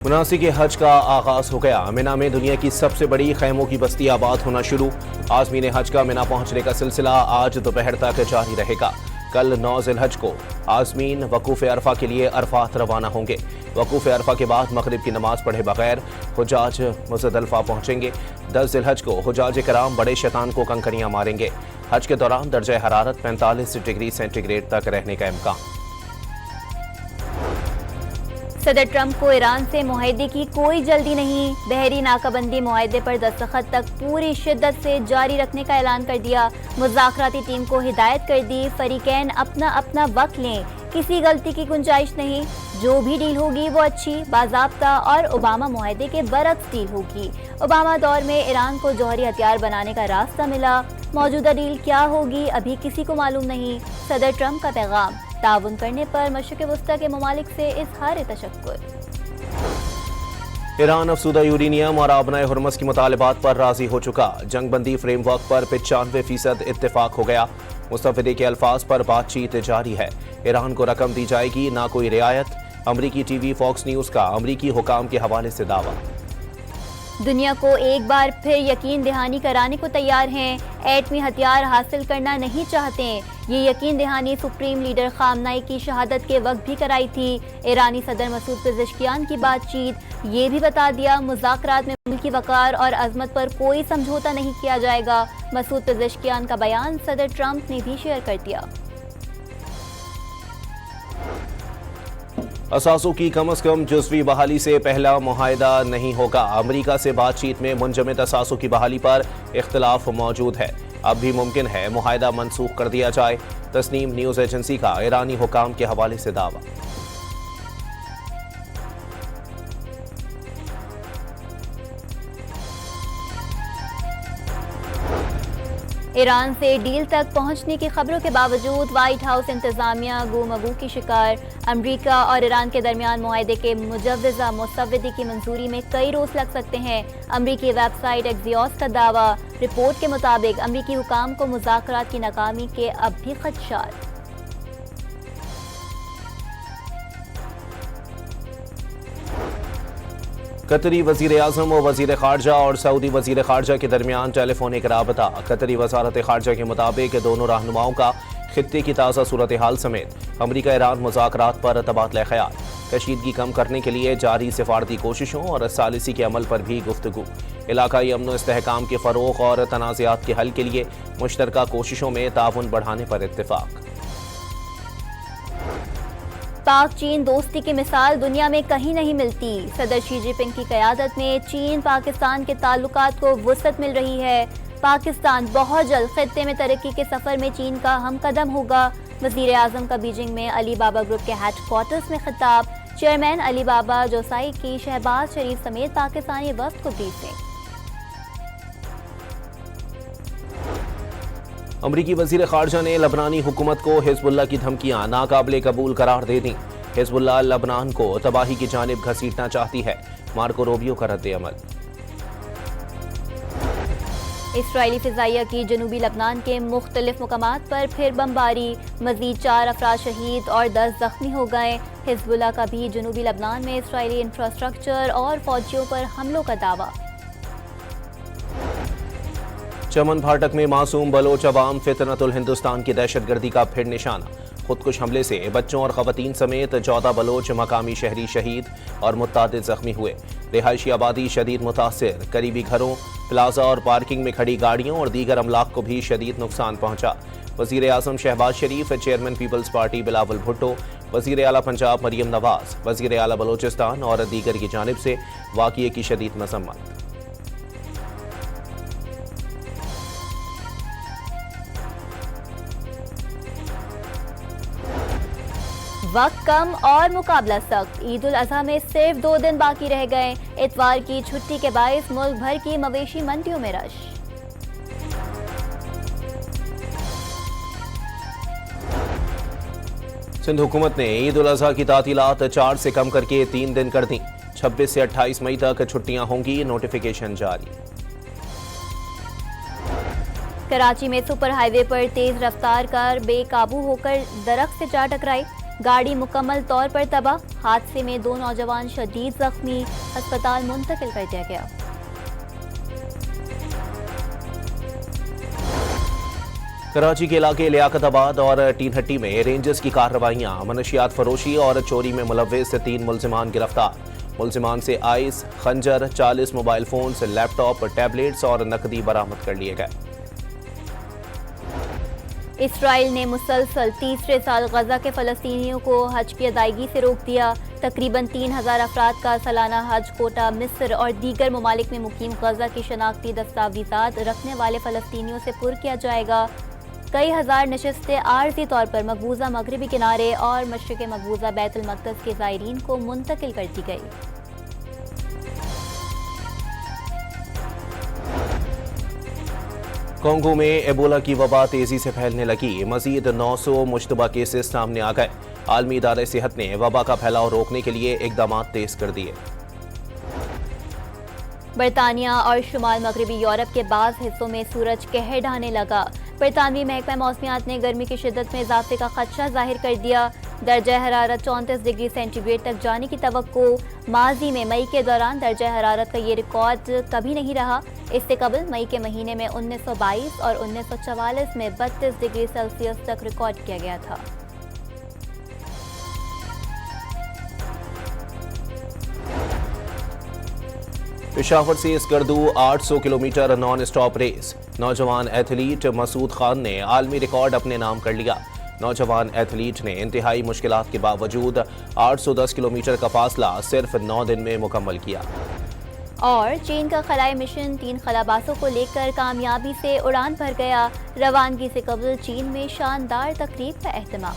मुनासिक हज का आगाज हो गया। मिना में दुनिया की सबसे बड़ी खैमों की बस्ती आबाद होना शुरू। आज़मीन हज का मिना पहुंचने का सिलसिला आज दोपहर तक जारी रहेगा। कल 9 ज़िलहज को आज़मीन वकूफ़ अरफा के लिए अरफात रवाना होंगे। वकूफ़ अरफा के बाद मगरिब की नमाज पढ़े बगैर हुजाज मुज़दलिफ़ा पहुंचेंगे। 10 ज़िलहज को हुजाज कराम बड़े शैतान को कंकरियां मारेंगे। हज के दौरान दर्जा हरारत 45 डिग्री सेंटीग्रेड तक रहने का इम्कान। सदर ट्रंप को ईरान से मुआहदे की कोई जल्दी नहीं। बहरी नाकाबंदी मुआहदे पर दस्तखत तक पूरी शिद्दत से जारी रखने का ऐलान कर दिया। मुज़ाकराती टीम को हिदायत कर दी, फरीकैन अपना अपना वक्त लें, किसी गलती की गुंजाइश नहीं। जो भी डील होगी वो अच्छी, बाज़ाब्ता और ओबामा मुआहदे के बरक्स डील होगी। ओबामा दौर में ईरान को जौहरी हथियार बनाने का रास्ता मिला। मौजूदा डील क्या होगी अभी किसी को मालूम नहीं। सदर ट्रंप का पैगाम, ताउन करने पर मशरिक़ वस्ता के ममालिक से इज़हार तशक्कुर। ईरान अफसूदा यूरेनियम और आबनाए हुर्मस की मुतालबात पर राजी हो चुका। जंगबंदी फ्रेमवर्क पर 95% इत्तेफाक हो गया। मुस्तफिदे के अल्फाज पर बातचीत जारी है। ईरान को रकम दी जाएगी, ना कोई रियायत। अमरीकी टीवी फॉक्स न्यूज़ का अमरीकी हुकाम के हवाले से दावा। दुनिया को एक बार फिर यकीन दहानी कराने को तैयार हैं। एटमी हथियार हासिल करना नहीं चाहते। ये यकीन दहानी सुप्रीम लीडर खामनाई की शहादत के वक्त भी कराई थी। ईरानी सदर मसूद पेज़ेश्कियान की बातचीत ये भी बता दिया, मुज़ाकरात में मुल्की वक़ार और अज़मत पर कोई समझौता नहीं किया जाएगा। मसूद पेज़ेश्कियान का बयान सदर ट्रंप ने भी शेयर कर दिया। असासों की कम अज़ कम जुज़वी बहाली से पहला मुआहदा नहीं होगा। अमरीका से बातचीत में मुंजमद असासों की बहाली पर इख्तिलाफ मौजूद है। अब भी मुमकिन है मुआहदा मनसूख कर दिया जाए। तस्नीम न्यूज़ एजेंसी का ईरानी हुकाम के हवाले से दावा। ईरान से डील तक पहुंचने की खबरों के बावजूद व्हाइट हाउस इंतजामिया गुमगू की शिकार। अमरीका और ईरान के दरमियान मुआहदे के मुजव्वज़ा मुसव्वदी की मंजूरी में कई रोज लग सकते हैं। अमरीकी वेबसाइट एक्सियोस का दावा। रिपोर्ट के मुताबिक अमरीकी हुकाम को मुज़ाकरात की नाकामी के अब भी खदशात। कतरी वज़ीर आज़म व वज़ीर ख़ारजा और सऊदी वज़ीर ख़ारजा के दरमियान टेलीफोनिक राबता। कतरी वज़ारत ख़ारजा के मुताबिक दोनों रहनुमाओं का खित्ते की ताज़ा सूरत हाल समेत अमरीका ईरान मुज़ाकरात पर तबादला ख़याल, कशीदगी कम करने के लिए जारी सिफारती कोशिशों और सालिसी के अमल पर भी गुफ्तगू। इलाकाई अमन व इस्तेहकाम के फ़रोग़ और तनाज़ात के हल के लिए मुश्तरका कोशिशों में ताउन बढ़ाने पर इत्तेफ़ाक। पाक चीन दोस्ती की मिसाल दुनिया में कहीं नहीं मिलती। सदर शी जिनपिंग की क़यादत में चीन पाकिस्तान के ताल्लुकात को वुसअत मिल रही है। पाकिस्तान बहुत जल्द खित्ते में तरक्की के सफ़र में चीन का हम कदम होगा। वज़ीर आज़म का बीजिंग में अली बाबा ग्रुप के हेडक्वार्टर्स में खिताब। चेयरमैन अली बाबा जोसाई की शहबाज शरीफ समेत पाकिस्तानी वफ़द को ब्रीफिंग। अमरीकी वज़ीर ख़ारजा ने लबनानी हुकूमत को हिज़्बुल्लाह की धमकियां नाकाबिले कबूल करार दे दी। हिज़्बुल्लाह लबनान को तबाही की जानिब घसीटना चाहती है। मार्को रूबियो का रद्द-ए-अमल। इसराइली फ़िज़ाइया की जनूबी लबनान के मुख्तलिफ मुकामात पर फिर बमबारी। मज़ीद 4 अफराद शहीद और 10 ज़ख्मी हो गए। हिज़्बुल्लाह का भी जनूबी लबनान में इसराइली इंफ्रास्ट्रक्चर और फौजियों पर हमलों का दावा। चमन फाटक में मासूम बलोच अवाम फितनतुल हिंदुस्तान की दहशतगर्दी का फिर निशाना। खुदकुश हमले से बच्चों और ख़वातीन समेत 14 बलोच मकामी शहरी शहीद और मुत्तादिद ज़ख्मी हुए। रिहायशी आबादी शदीद मुतासिर। करीबी घरों, प्लाजा और पार्किंग में खड़ी गाड़ियों और दीगर अमलाक को भी शदीद नुकसान पहुंचा। वज़ीर आज़म शहबाज शरीफ, चेयरमैन पीपल्स पार्टी बिलावल भुट्टो, वज़ीर आला पंजाब मरियम नवाज, वज़ीर आला बलोचिस्तान और दीगर की जानिब से वाक़िए की शदीद मज़म्मत। वक्त कम और मुकाबला सख्त। ईद उल अज़हा में सिर्फ 2 दिन बाकी रह गए। इतवार की छुट्टी के बायस मुल्क भर की मवेशी मंडियों में रश। सिंध हुकूमत ने ईद उल अज़हा की तातीलात 4 से कम करके 3 दिन कर दी। 26 से 28 मई तक छुट्टियां होंगी, नोटिफिकेशन जारी। कराची में सुपर हाईवे पर तेज रफ्तार कार बेकाबू होकर दरख्त से जा टकराई। गाड़ी मुकम्मल तौर पर तबाह। हादसे में 2 नौजवान शदीद जख्मी, अस्पताल मुंतकिल कर दिया गया। कराची के इलाके लियाकताबाद और टीनहट्टी में रेंजर्स की कार्रवाइयां। मनशियात फरोशी और चोरी में मुलव्विस 3 मुलजिमान गिरफ्तार। मुलजिमान से आइस, खंजर, 40 मोबाइल फोन्स, लैपटॉप, टैबलेट्स और नकदी बरामद कर लिए गए। इसराइल ने मुसलसल तीसरे साल गजा के फलस्तीनियों को हज की अदायगी से रोक दिया। तकरीबन 3000 अफराद का सालाना हज कोटा मिस्र और दीगर ममालिक में मुकीम गजा की शनाख्ती दस्तावेजात रखने वाले फलस्तीनियों से पुर किया जाएगा। कई हजार नशिस्तें आर्जी तौर पर मकबूजा मगरबी किनारे और मशरिक़ मकबूजा बैतुल मक़दस के ज़ायरीन को मुंतकिल कर दी गई। कोंगो में एबोला की वबा तेजी से फैलने लगी। मजीद 900 मुश्तबा केसेस सामने आ गए। आलमी इदारे सेहत ने वबा का फैलाव रोकने के लिए इकदाम तेज कर दिए। बरतानिया और शुमाल मगरबी यूरोप के बाज़ हिस्सों में सूरज कहर ढाने लगा। बरतानवी महकमा मौसमियात ने गर्मी की शिद्दत में इजाफे का खदशा जाहिर कर दिया। दर्जा हरारत 34 डिग्री सेंटीग्रेड तक जाने की तवक्को। माजी में मई के दौरान दर्जा हरारत का ये रिकॉर्ड कभी नहीं रहा। इससे कबल मई के महीने में 1922 और 1944 में 32 डिग्री सेल्सियस तक रिकॉर्ड किया गया था। पेशावर से Skardu 800 kilometre non stop race. नौजवान एथलीट मसूद खान ने आलमी रिकॉर्ड अपने नाम कर लिया। नौजवान एथलीट ने इंतहाई मुश्किलात के बावजूद 810 किलोमीटर का फासला सिर्फ 9 दिन में मुकम्मल किया। और चीन का खलाई मिशन 3 खलाबाजों को लेकर कामयाबी से उड़ान भर गया। रवानगी से कबल चीन में शानदार तकरीब का एहतमाम।